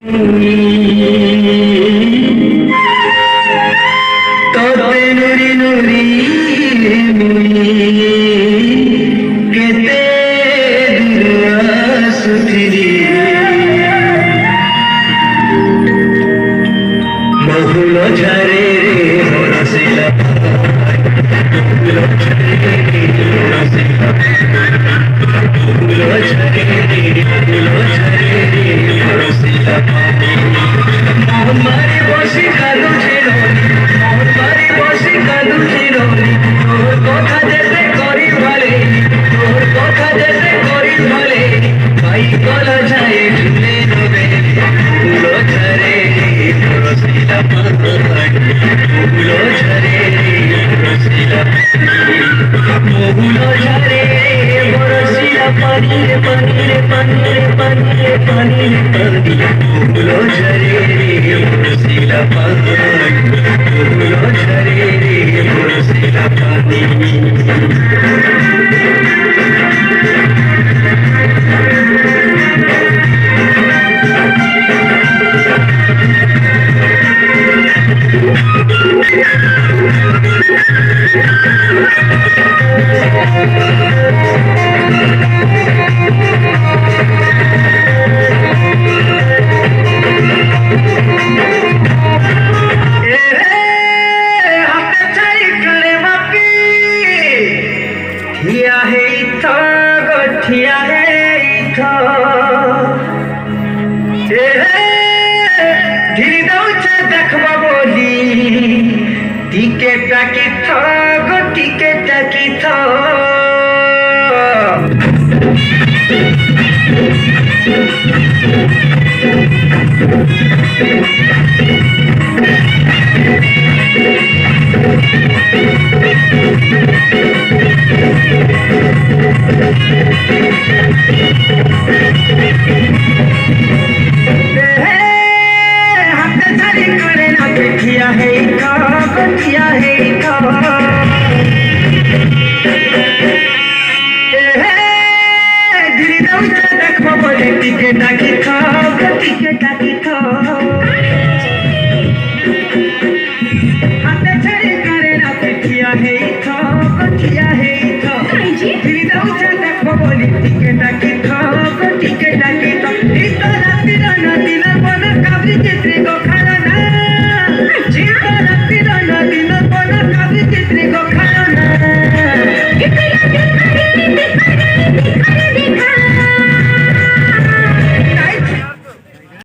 তোতে নুরি নুরি কেতে দূর সুথিরি বহুল ঝরে রে বরসিলা বহুল ঝরে রে বরসিলা বহুল ঝরে রে বরসিলা মোহন মারি বসে কাঁদু ছিলনি মোহন মারি বসে কাঁদু ছিলনি তোর কথা যেতে করি ভালে তোর কথা যেতে করি ভালে ভাই গলা যায় ঝুলে রবে ফুলো ঝরে বরসিলা ফুলো ঝরে বরসিলা বহুলো ঝরে বরসিলা পানি রে পানি রে পানি রে পানি রে পানি রে পানি বহুলো ঝরে বরসিলা পানি বহুলো ঝরে বরসিলা পানি ঠিয়া হে ধীরে দৌছে দেখবা বলি টিকে টাকি গো টিকে টাকি ঠিয়া হে ঠিয়া হে ধীরে দৌছে দেখবা বলি টিকে টাকি টিকে টাকি হাতে ছাড়ি করে না ঠিয়া হে ঠিয়া হে ধীরে দৌছে দেখবা বলি টিকে টাকি টিকে টাকি রাত্রি নদী বন কাবরি চিত্রে